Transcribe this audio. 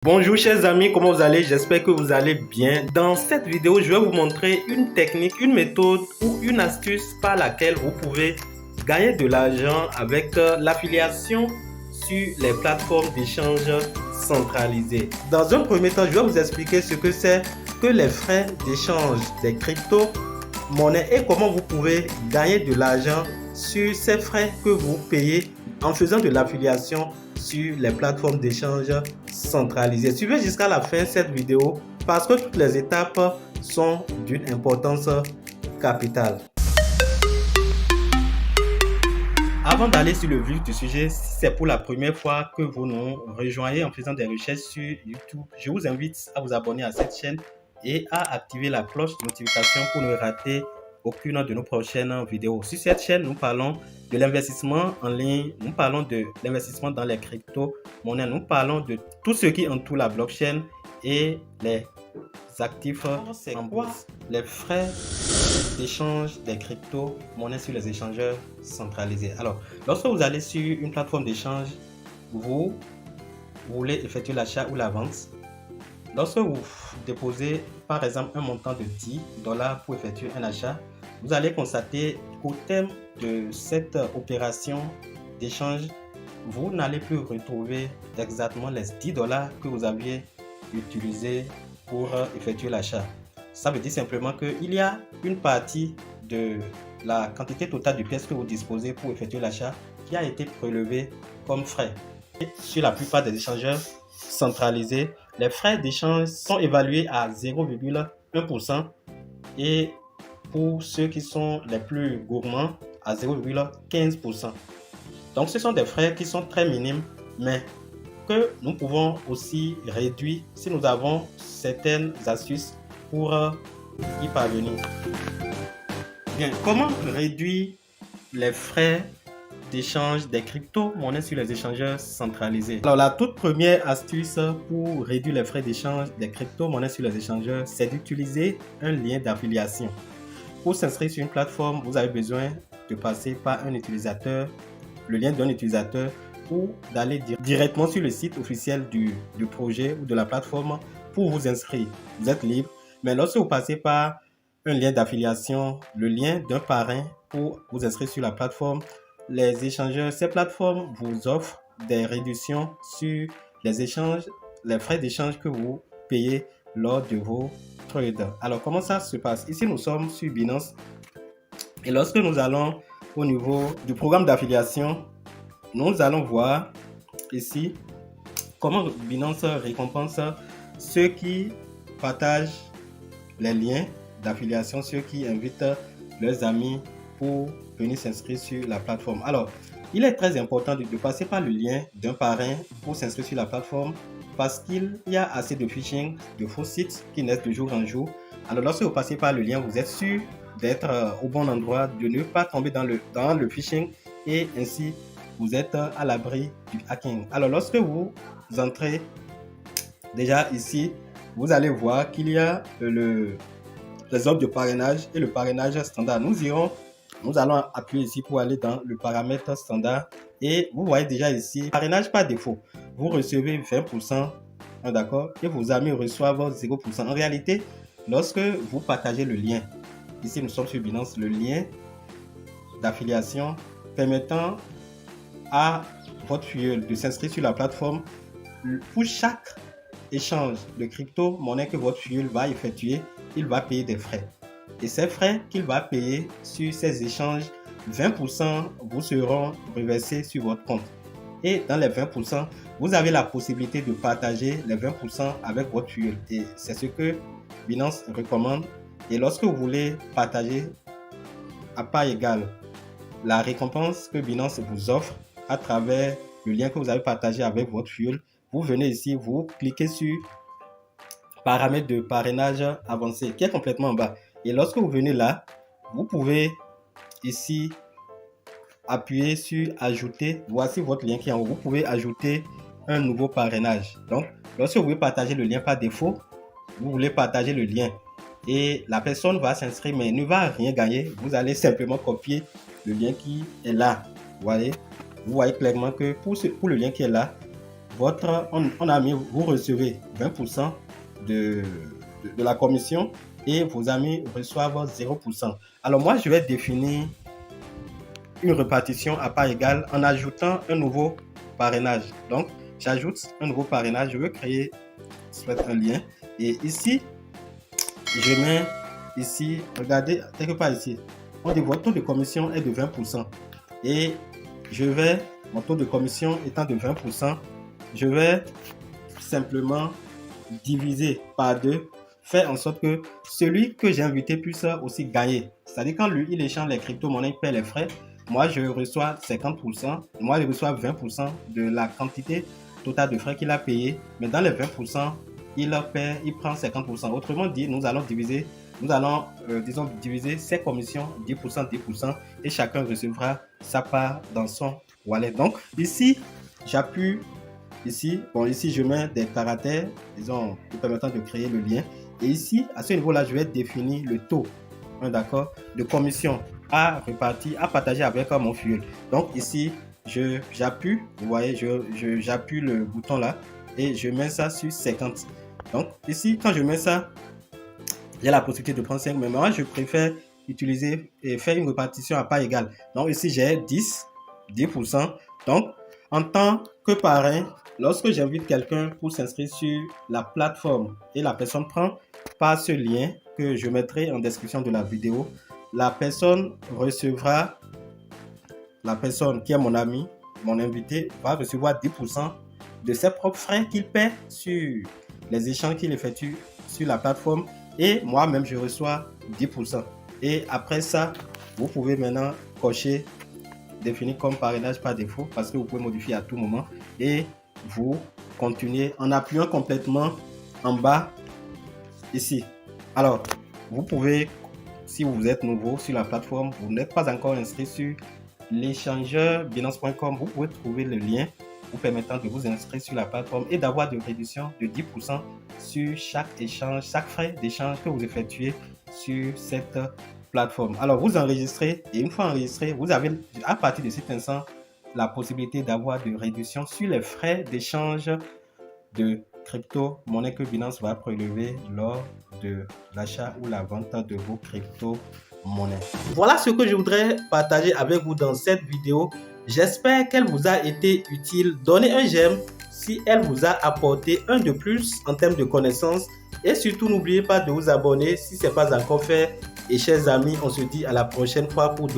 Bonjour chers amis, comment vous allez? J'espère que vous allez bien. Dans cette vidéo, je vais vous montrer une technique, une méthode ou une astuce par laquelle vous pouvez gagner de l'argent avec l'affiliation sur les plateformes d'échange centralisées. Dans un premier temps, je vais vous expliquer ce que c'est que les frais d'échange des crypto-monnaies et comment vous pouvez gagner de l'argent sur ces frais que vous payez en faisant de l'affiliation sur les plateformes d'échange centralisées. Suivez jusqu'à la fin cette vidéo parce que toutes les étapes sont d'une importance capitale. Avant d'aller sur le vif du sujet, si c'est pour la première fois que vous nous rejoignez en faisant des recherches sur YouTube, je vous invite à vous abonner à cette chaîne et à activer la cloche de notification pour ne rater aucune de nos prochaines vidéos. Sur cette chaîne, nous parlons de l'investissement en ligne, nous parlons de l'investissement dans les crypto-monnaies, nous parlons de tout ce qui entoure la blockchain et les actifs en bourse. Les frais d'échange des crypto-monnaies sur les échangeurs centralisés. Alors, lorsque vous allez sur une plateforme d'échange, vous voulez effectuer l'achat ou la vente. Lorsque vous déposez par exemple un montant de $10 pour effectuer un achat, vous allez constater qu'au terme de cette opération d'échange, vous n'allez plus retrouver exactement les $10 que vous aviez utilisés pour effectuer l'achat. Ça veut dire simplement qu'il y a une partie de la quantité totale de pièces que vous disposez pour effectuer l'achat qui a été prélevée comme frais. Et sur la plupart des échangeurs centralisés, les frais d'échange sont évalués à 0,1% et pour ceux qui sont les plus gourmands à 0,15%. Donc ce sont des frais qui sont très minimes mais que nous pouvons aussi réduire si nous avons certaines astuces pour y parvenir. Bien, comment réduire les frais d'échange des crypto-monnaies sur les échangeurs centralisés? Alors la toute première astuce pour réduire les frais d'échange des crypto-monnaies sur les échangeurs, c'est d'utiliser un lien d'affiliation. Pour s'inscrire sur une plateforme, vous avez besoin de passer par un utilisateur, le lien d'un utilisateur, ou d'aller directement sur le site officiel du projet ou de la plateforme pour vous inscrire. Vous êtes libre, mais lorsque vous passez par un lien d'affiliation, le lien d'un parrain pour vous inscrire sur la plateforme, les échangeurs, ces plateformes vous offrent des réductions sur les échanges, les frais d'échange que vous payez lors de vos trades. Alors, comment ça se passe? Ici, nous sommes sur Binance et lorsque nous allons au niveau du programme d'affiliation, nous allons voir ici comment Binance récompense ceux qui partagent les liens d'affiliation, ceux qui invitent leurs amis pour venir s'inscrire sur la plateforme. Alors, il est très important de passer par le lien d'un parrain pour s'inscrire sur la plateforme parce qu'il y a assez de phishing, de faux sites qui naissent de jour en jour. Alors, lorsque vous passez par le lien, vous êtes sûr d'être au bon endroit, de ne pas tomber dans le phishing et ainsi vous êtes à l'abri du hacking. Alors, lorsque vous entrez déjà ici, vous allez voir qu'il y a les offres de parrainage et le parrainage standard. Nous allons appuyer ici pour aller dans le paramètre standard et vous voyez déjà ici, parrainage par défaut. Vous recevez 20%, d'accord, et vos amis reçoivent 0%. En réalité, lorsque vous partagez le lien, ici nous sommes sur Binance, le lien d'affiliation permettant à votre filleul de s'inscrire sur la plateforme, pour chaque échange de crypto-monnaie que votre filleul va effectuer, il va payer des frais. Et ces frais qu'il va payer sur ces échanges, 20% vous seront reversés sur votre compte. Et dans les 20%, vous avez la possibilité de partager les 20% avec votre filleul. Et c'est ce que Binance recommande. Et lorsque vous voulez partager à part égale la récompense que Binance vous offre à travers le lien que vous avez partagé avec votre filleul, vous venez ici, vous cliquez sur paramètres de parrainage avancé qui est complètement en bas. Et lorsque vous venez là, vous pouvez ici appuyer sur ajouter. Voici votre lien qui est en haut. Vous pouvez ajouter un nouveau parrainage. Donc, lorsque vous voulez partager le lien par défaut, vous voulez partager le lien et la personne va s'inscrire mais ne va rien gagner. Vous allez simplement copier le lien qui est là. Vous voyez clairement que pour le lien qui est là, on a mis, vous recevez 20% de la commission et vos amis reçoivent 0%. Alors moi, je vais définir une répartition à part égale en ajoutant un nouveau parrainage. Donc, j'ajoute un nouveau parrainage. Je veux créer un lien. Et ici, je mets ici, regardez, quelque part ici, on dit votre taux de commission est de 20%. Et mon taux de commission étant de 20%, je vais simplement diviser par 2, faire en sorte que celui que j'ai invité puisse aussi gagner. C'est-à-dire quand lui, il échange les crypto-monnaies, il paie les frais, moi je reçois 50%, moi je reçois 20% de la quantité totale de frais qu'il a payé, mais dans les 20%, il prend 50%. Autrement dit, nous allons diviser ses commissions 10%, 10%, et chacun recevra sa part dans son wallet. Donc ici, j'appuie ici, ici je mets des caractères, disons, permettant de créer le lien. Et ici, à ce niveau-là, je vais définir le taux, d'accord, de commission à partager avec mon fuel. Donc ici, j'appuie, vous voyez, j'appuie le bouton là et je mets ça sur 50. Donc ici, quand je mets ça, j'ai la possibilité de prendre 5, mais moi, je préfère utiliser et faire une répartition à part égale. Donc ici, j'ai 10%. Donc, en tant que parrain, lorsque j'invite quelqu'un pour s'inscrire sur la plateforme et la personne prend par ce lien que je mettrai en description de la vidéo, la personne qui est mon ami, mon invité, va recevoir 10% de ses propres frais qu'il paie sur les échanges qu'il effectue sur la plateforme, et moi-même je reçois 10%. Et après ça, vous pouvez maintenant cocher définir comme parrainage par défaut, parce que vous pouvez modifier à tout moment, et vous continuez en appuyant complètement en bas ici. Alors, vous pouvez, si vous êtes nouveau sur la plateforme, vous n'êtes pas encore inscrit sur l'échangeur Binance.com, vous pouvez trouver le lien vous permettant de vous inscrire sur la plateforme et d'avoir des réductions de 10% sur chaque échange, chaque frais d'échange que vous effectuez sur cette plateforme. Alors, vous enregistrez, et une fois enregistré, vous avez à partir de cet instant la possibilité d'avoir des réductions sur les frais d'échange de crypto-monnaies que Binance va prélever lors de l'achat ou la vente de vos crypto-monnaies. Voilà ce que je voudrais partager avec vous dans cette vidéo. J'espère qu'elle vous a été utile. Donnez un j'aime si elle vous a apporté un de plus en termes de connaissances. Et surtout, n'oubliez pas de vous abonner si ce n'est pas encore fait. Et chers amis, on se dit à la prochaine fois pour d'autres